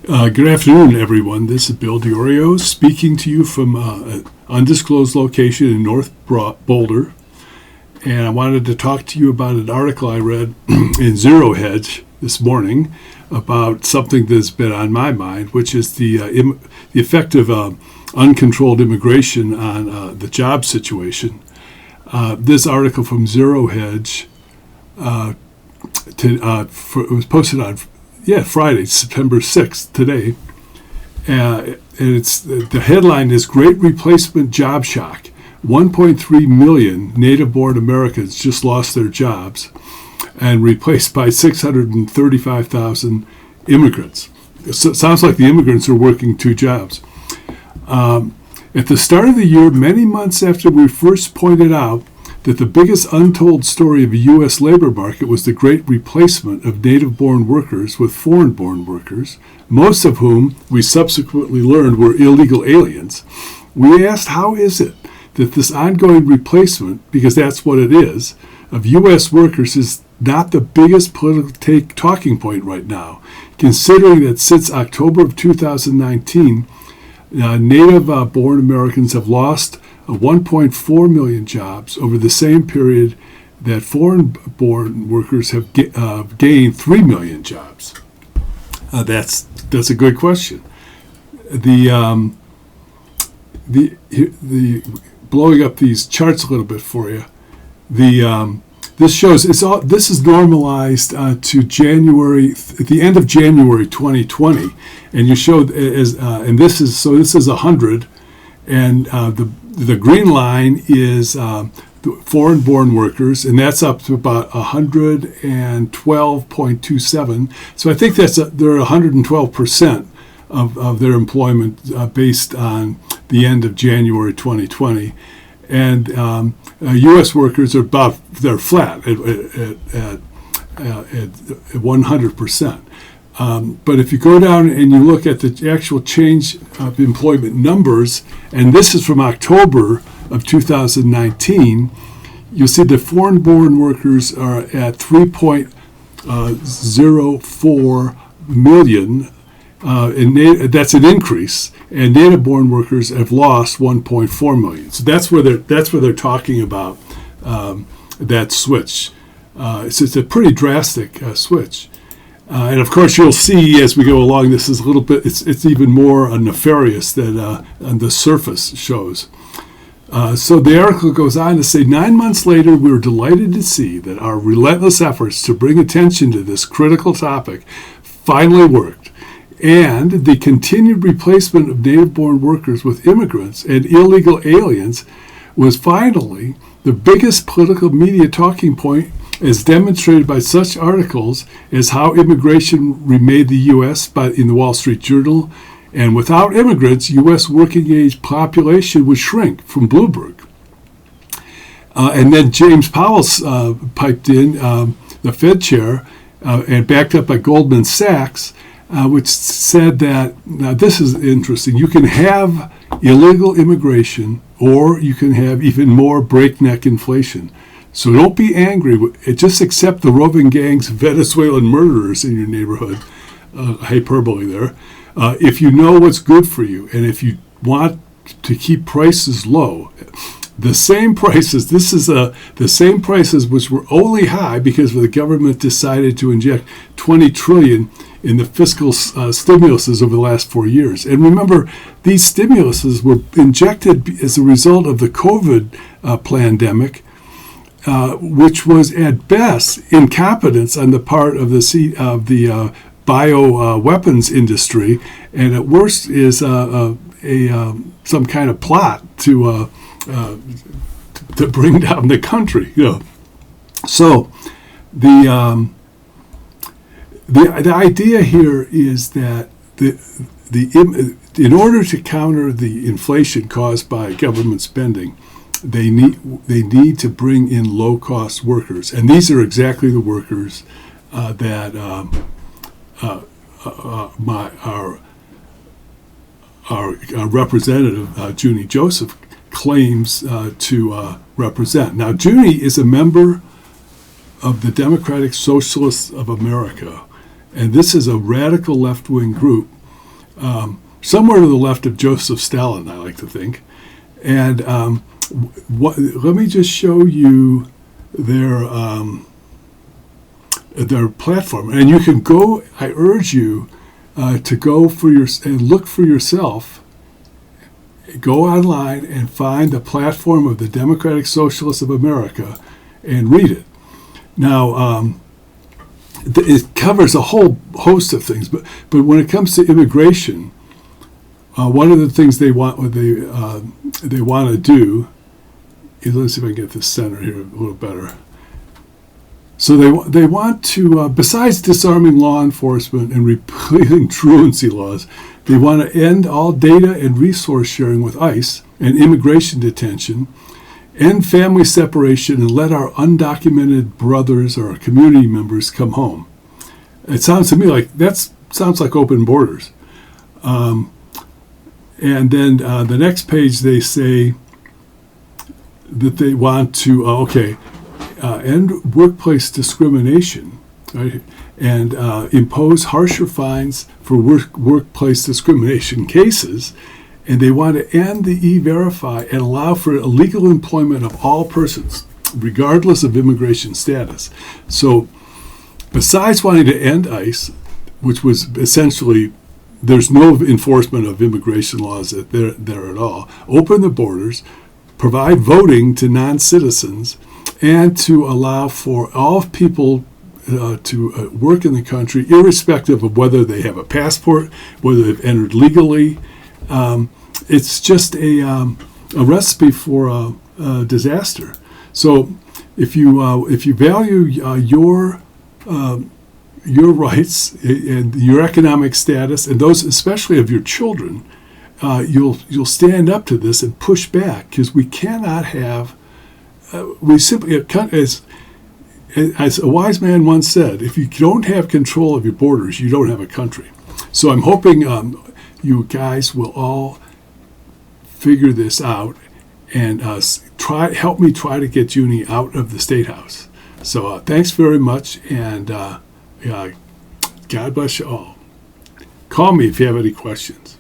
Good afternoon, everyone. This is Bill DiOrio speaking to you from an undisclosed location in North Boulder. And I wanted to talk to you about an article I read in Zero Hedge this morning about something that's been on my mind, which is the effect of uncontrolled immigration on the job situation. This article from Zero Hedge it was posted on Friday, September 6th, today. And the headline is Great Replacement Job Shock. 1.3 million native-born Americans just lost their jobs and replaced by 635,000 immigrants. So it sounds like the immigrants are working two jobs. At the start of the year, many months after we first pointed out that the biggest untold story of the U.S. labor market was the great replacement of native-born workers with foreign-born workers, most of whom we subsequently learned were illegal aliens, we asked how is it that this ongoing replacement, because that's what it is, of U.S. workers is not the biggest political talking point right now, considering that since October of 2019, native-born Americans have lost 1.4 million jobs over the same period that foreign-born workers have gained 3 million jobs. That's a good question. The blowing up these charts a little bit for you. This shows this is normalized to January, at the end of January 2020, and you showed and this is 100, and the green line is foreign-born workers, and that's up to about 112.27. So I think they're 112% of their employment based on the end of January 2020. And U.S. workers are they're flat at 100%. But if you go down and you look at the actual change of employment numbers, and this is from October of 2019, you'll see the foreign-born workers are at 3.04 million, and that's an increase. And native-born workers have lost 1.4 million. So that's where they're talking about that switch. So it's a pretty drastic switch. And of course, you'll see as we go along, this is a little bit, it's even more nefarious than on the surface shows. So the article goes on to say, 9 months later, we were delighted to see that our relentless efforts to bring attention to this critical topic finally worked. And the continued replacement of native-born workers with immigrants and illegal aliens was finally the biggest political media talking point, as demonstrated by such articles as how immigration remade the U.S. in the Wall Street Journal, and without immigrants, U.S. working-age population would shrink from Bloomberg. And then James Powell piped in, the Fed chair, and backed up by Goldman Sachs, which said that, now this is interesting, you can have illegal immigration or you can have even more breakneck inflation. So don't be angry. Just accept the roving gangs of Venezuelan murderers in your neighborhood. Hyperbole there. If you know what's good for you, and if you want to keep prices low, the same prices, the same prices which were only high because the government decided to inject $20 trillion in the fiscal stimuluses over the last 4 years. And remember, these stimuluses were injected as a result of the COVID pandemic, which was at best incompetence on the part of the bio-weapons industry, and at worst is some kind of plot to bring down the country. So the idea here is that in order to counter the inflation caused by government spending, they need to bring in low-cost workers, and these are exactly the workers that our representative Junie Joseph claims to represent. Now, Junie is a member of the Democratic Socialists of America, and this is a radical left-wing group somewhere to the left of Joseph Stalin, I like to think. And let me just show you their platform. And you can go, I urge you to go and look for yourself. Go online and find the platform of the Democratic Socialists of America and read it. Now, it covers a whole host of things, but when it comes to immigration, one of the things they want to do is, let's see if I can get this center here a little better. So they want to, besides disarming law enforcement and repealing truancy laws, they want to end all data and resource sharing with ICE and immigration detention, end family separation, and let our undocumented brothers or our community members come home. It sounds to me like sounds like open borders. And then the next page they say that they want to, end workplace discrimination, right? And impose harsher fines for workplace discrimination cases. And they want to end the E-Verify and allow for illegal employment of all persons, regardless of immigration status. So besides wanting to end ICE, which was essentially, there's no enforcement of immigration laws there at all, open the borders, provide voting to non-citizens, and to allow for all people to work in the country, irrespective of whether they have a passport, whether they've entered legally. It's just a recipe for a disaster. So if you value your rights and your economic status, and those especially of your children, you'll stand up to this and push back, because we cannot have. We simply, as a wise man once said, if you don't have control of your borders, you don't have a country. So I'm hoping you guys will all figure this out and help me try to get Junie out of the State House. So thanks very much, and God bless you all. Call me if you have any questions.